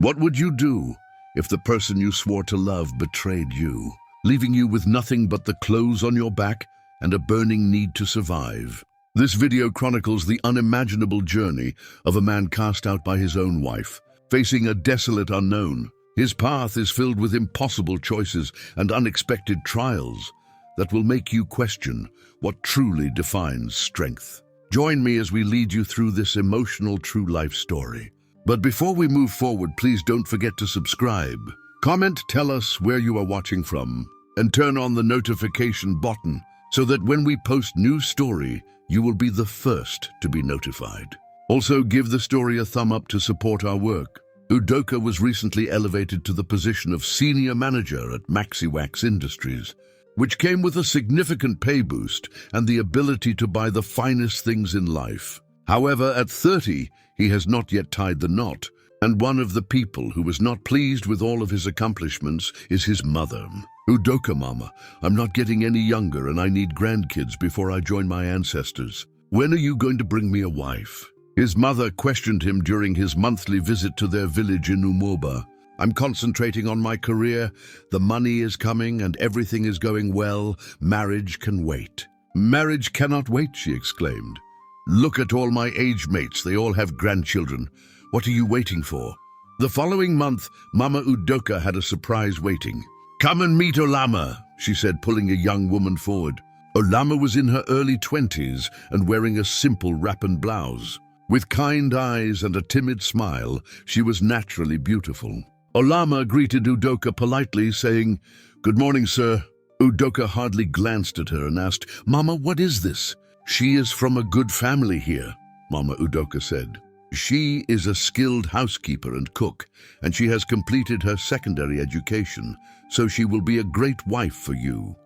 What would you do if the person you swore to love betrayed you, leaving you with nothing but the clothes on your back and a burning need to survive? This video chronicles the unimaginable journey of a man cast out by his own wife, facing a desolate unknown. His path is filled with impossible choices and unexpected trials that will make you question what truly defines strength. Join me as we lead you through this emotional true life story. But before we move forward, please don't forget to subscribe. Comment, tell us where you are watching from, and turn on the notification button so that when we post new story, you will be the first to be notified. Also, give the story a thumb up to support our work. Udoka was recently elevated to the position of senior manager at Maxiwax Industries, which came with a significant pay boost and the ability to buy the finest things in life. However, at 30, he has not yet tied the knot, and one of the people who was not pleased with all of his accomplishments is his mother. Udoka, mama, I'm not getting any younger and I need grandkids before I join my ancestors. When are you going to bring me a wife? His mother questioned him during his monthly visit to their village in Umoba. I'm concentrating on my career, the money is coming and everything is going well. Marriage can wait. Marriage cannot wait, she exclaimed. Look at all my age mates, they all have grandchildren. What are you waiting for? The following month, Mama Udoka had a surprise waiting. Come and meet Olama, she said, pulling a young woman forward. Olama was in her early 20s and wearing a simple wrap and blouse. With kind eyes and a timid smile, she was naturally beautiful. Olama greeted Udoka politely, saying, "Good morning, sir." Udoka hardly glanced at her and asked, "Mama, what is this?" "She is from a good family here," Mama Udoka said. "She is a skilled housekeeper and cook, and she has completed her secondary education, so she will be a great wife for you."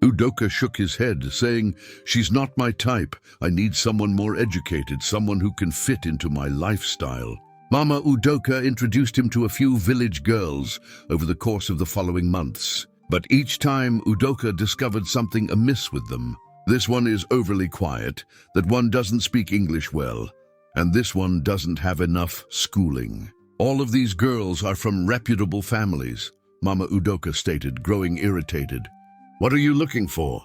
Udoka shook his head, saying, "She's not my type. I need someone more educated, someone who can fit into my lifestyle." Mama Udoka introduced him to a few village girls over the course of the following months. But each time, Udoka discovered something amiss with them. This one is overly quiet, that one doesn't speak English well, and this one doesn't have enough schooling. All of these girls are from reputable families, Mama Udoka stated, growing irritated. "What are you looking for?"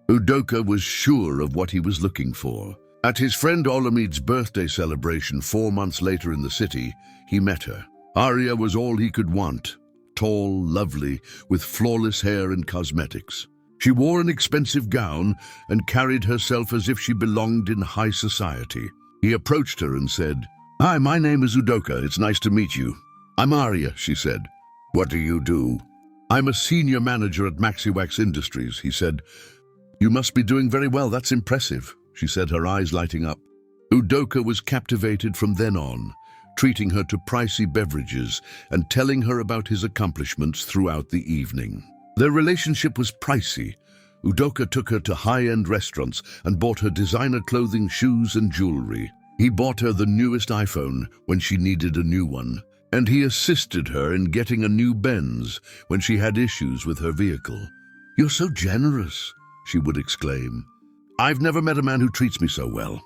Udoka was sure of what he was looking for. At his friend Olamid's birthday celebration 4 months later in the city, he met her. Arya was all he could want, tall, lovely, with flawless hair and cosmetics. She wore an expensive gown and carried herself as if she belonged in high society. He approached her and said, "Hi, my name is Udoka. It's nice to meet you." "I'm Arya," she said. "What do you do?" "I'm a senior manager at Maxiwax Industries," he said. "You must be doing very well. That's impressive," she said, her eyes lighting up. Udoka was captivated from then on, treating her to pricey beverages and telling her about his accomplishments throughout the evening. Their relationship was pricey. Udoka took her to high-end restaurants and bought her designer clothing, shoes, and jewelry. He bought her the newest iPhone when she needed a new one, and he assisted her in getting a new Benz when she had issues with her vehicle. "You're so generous," she would exclaim. "I've never met a man who treats me so well."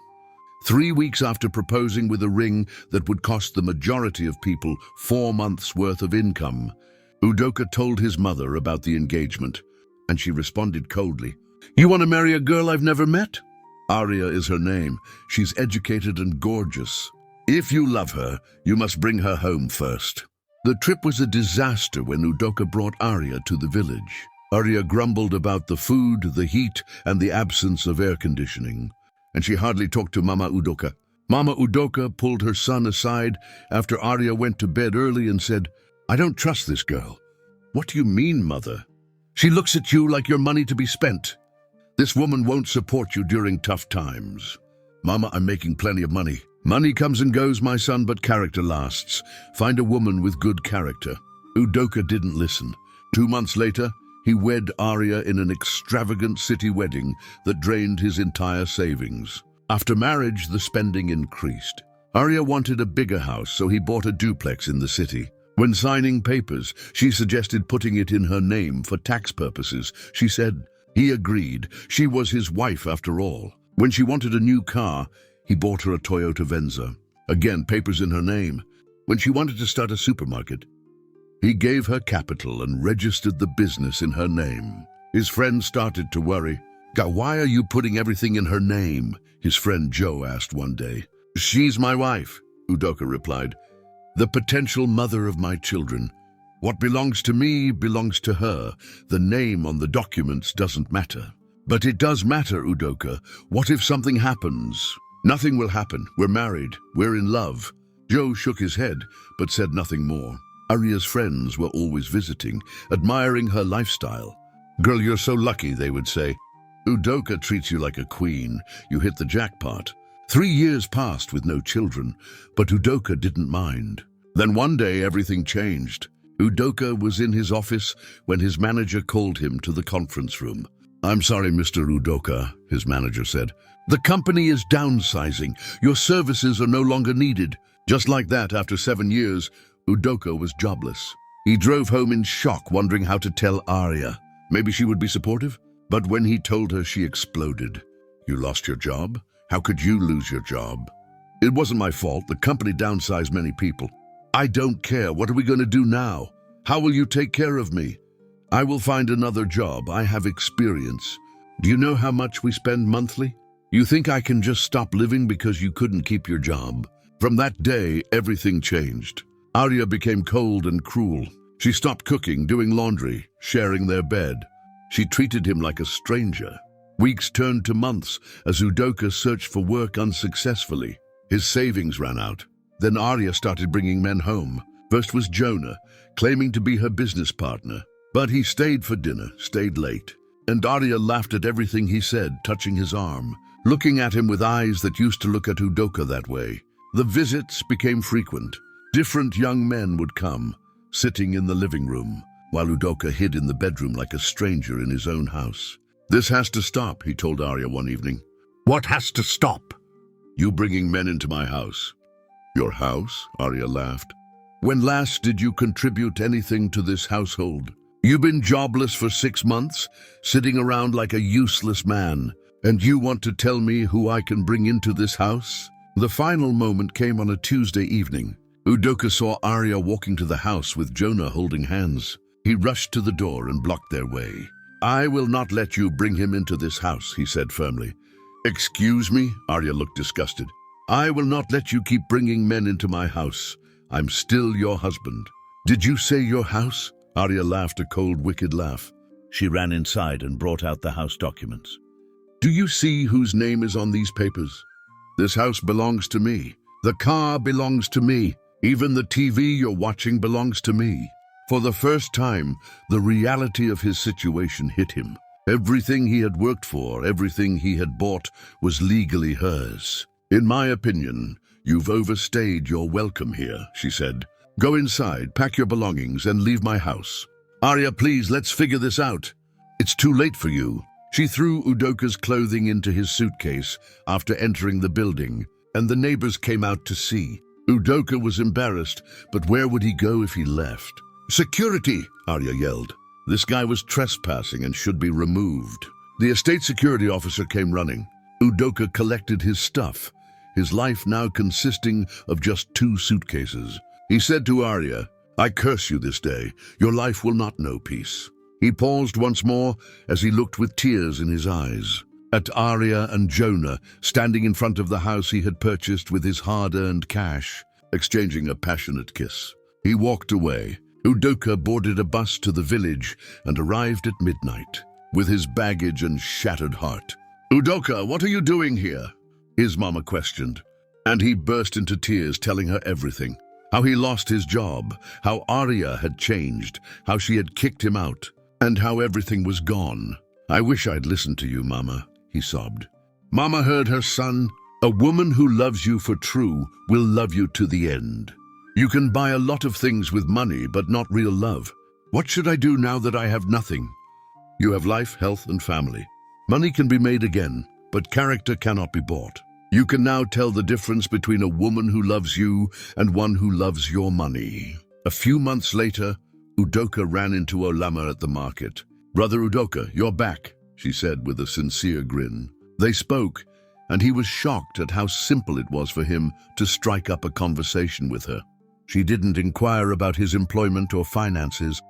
3 weeks after proposing with a ring that would cost the majority of people 4 months' worth of income, Udoka told his mother about the engagement, and she responded coldly. "You want to marry a girl I've never met?" Arya is her name. She's educated and gorgeous. "If you love her, you must bring her home first." The trip was a disaster when Udoka brought Arya to the village. Arya grumbled about the food, the heat, and the absence of air conditioning, and she hardly talked to Mama Udoka. Mama Udoka pulled her son aside after Arya went to bed early and said, "I don't trust this girl." "What do you mean, mother? She looks at you like you're money to be spent. This woman won't support you during tough times." "Mama, I'm making plenty of money." "Money comes and goes, my son, but character lasts. Find a woman with good character." Udoka didn't listen. 2 months later, he wed Arya in an extravagant city wedding that drained his entire savings. After marriage, the spending increased. Arya wanted a bigger house, so he bought a duplex in the city. When signing papers, she suggested putting it in her name for tax purposes. She said he agreed. She was his wife after all. When she wanted a new car, he bought her a Toyota Venza. Again, papers in her name. when she wanted to start a supermarket. He gave her capital and registered the business in her name. His friends started to worry. "Why are you putting everything in her name?" his friend Joe asked one day. "She's my wife," Udoka replied. "The potential mother of my children. What belongs to me belongs to her. The name on the documents doesn't matter." "But it does matter, Udoka. What if something happens?" "Nothing will happen. We're married. We're in love." Joe shook his head, but said nothing more. Arya's friends were always visiting, admiring her lifestyle. "Girl, you're so lucky," they would say. "Udoka treats you like a queen. You hit the jackpot." 3 years passed with no children, but Udoka didn't mind. Then one day everything changed. Udoka was in his office when his manager called him to the conference room. "I'm sorry, Mr. Udoka," his manager said. "The company is downsizing. Your services are no longer needed." Just like that, after 7 years, Udoka was jobless. He drove home in shock, wondering how to tell Arya. Maybe she would be supportive? But when he told her, she exploded. "You lost your job? How could you lose your job?" "It wasn't my fault. The company downsized many people." "I don't care. What are we going to do now? How will you take care of me?" "I will find another job. I have experience." "Do you know how much we spend monthly? You think I can just stop living because you couldn't keep your job?" From that day, everything changed. Arya became cold and cruel. She stopped cooking, doing laundry, sharing their bed. She treated him like a stranger. Weeks turned to months as Udoka searched for work unsuccessfully. His savings ran out. Then Arya started bringing men home. First was Jonah, claiming to be her business partner. But he stayed for dinner, stayed late. And Arya laughed at everything he said, touching his arm, looking at him with eyes that used to look at Udoka that way. The visits became frequent. Different young men would come, sitting in the living room, while Udoka hid in the bedroom like a stranger in his own house. "This has to stop," he told Arya one evening. "What has to stop?" "You bringing men into my house." "Your house?" Arya laughed. "When last did you contribute anything to this household? You've been jobless for 6 months, sitting around like a useless man, and you want to tell me who I can bring into this house?" The final moment came on a Tuesday evening. Udoka saw Arya walking to the house with Jonah holding hands. He rushed to the door and blocked their way. "I will not let you bring him into this house," he said firmly. "Excuse me?" Arya looked disgusted. "I will not let you keep bringing men into my house. I'm still your husband." "Did you say your house?" Arya laughed a cold, wicked laugh. She ran inside and brought out the house documents. "Do you see whose name is on these papers? This house belongs to me. The car belongs to me. Even the TV you're watching belongs to me." For the first time, the reality of his situation hit him. Everything he had worked for, everything he had bought, was legally hers. "In my opinion, you've overstayed your welcome here," she said. "Go inside, pack your belongings, and leave my house." "Arya, please, let's figure this out." "It's too late for you." She threw Udoka's clothing into his suitcase after entering the building, and the neighbors came out to see. Udoka was embarrassed, but where would he go if he left? "Security!" Arya yelled. This guy was trespassing and should be removed. The estate security officer came running. Udoka collected his stuff, his life now consisting of just 2 suitcases. He said to Arya, "I curse you this day. Your life will not know peace." He paused once more as he looked with tears in his eyes at Arya and Jonah standing in front of the house he had purchased with his hard-earned cash, exchanging a passionate kiss. He walked away. Udoka boarded a bus to the village and arrived at midnight, with his baggage and shattered heart. "Udoka, what are you doing here?" his mama questioned, and he burst into tears, telling her everything. How he lost his job, how Arya had changed, how she had kicked him out, and how everything was gone. "I wish I'd listened to you, Mama," he sobbed. Mama heard her son. "A woman who loves you for true will love you to the end. You can buy a lot of things with money, but not real love. What should I do now that I have nothing? You have life, health, and family. Money can be made again, but character cannot be bought. You can now tell the difference between a woman who loves you and one who loves your money." A few months later, Udoka ran into Olama at the market. "Brother Udoka, you're back," she said with a sincere grin. They spoke, and he was shocked at how simple it was for him to strike up a conversation with her. She didn't inquire about his employment or finances.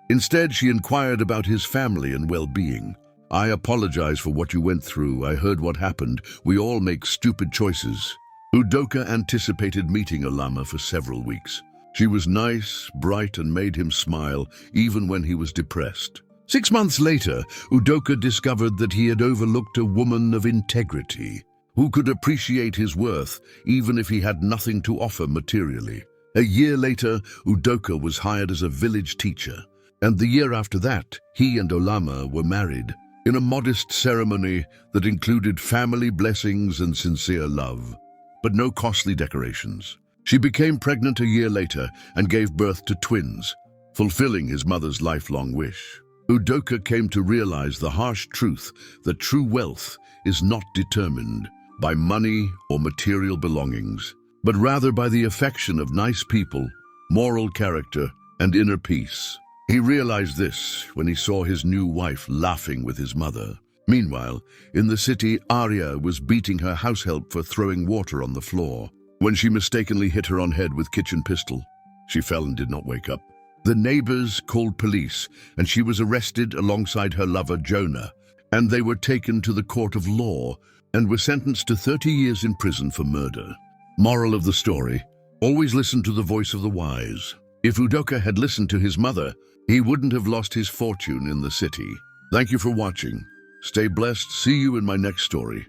Instead, she inquired about his family and well-being. "I apologize for what you went through. I heard what happened. We all make stupid choices." Udoka anticipated meeting Alama for several weeks. She was nice, bright, and made him smile, even when he was depressed. 6 months later, Udoka discovered that he had overlooked a woman of integrity, who could appreciate his worth even if he had nothing to offer materially. A year later, Udoka was hired as a village teacher, and the year after that, he and Olama were married in a modest ceremony that included family blessings and sincere love, but no costly decorations. She became pregnant a year later and gave birth to twins, fulfilling his mother's lifelong wish. Udoka came to realize the harsh truth that true wealth is not determined by money or material belongings, but rather by the affection of nice people, moral character, and inner peace. He realized this when he saw his new wife laughing with his mother. Meanwhile, in the city, Arya was beating her househelp for throwing water on the floor. When she mistakenly hit her on head with kitchen pistol, she fell and did not wake up. The neighbors called police, and she was arrested alongside her lover Jonah, and they were taken to the court of law and were sentenced to 30 years in prison for murder. Moral of the story: always listen to the voice of the wise. If Udoka had listened to his mother, he wouldn't have lost his fortune in the city. Thank you for watching. Stay blessed. See you in my next story.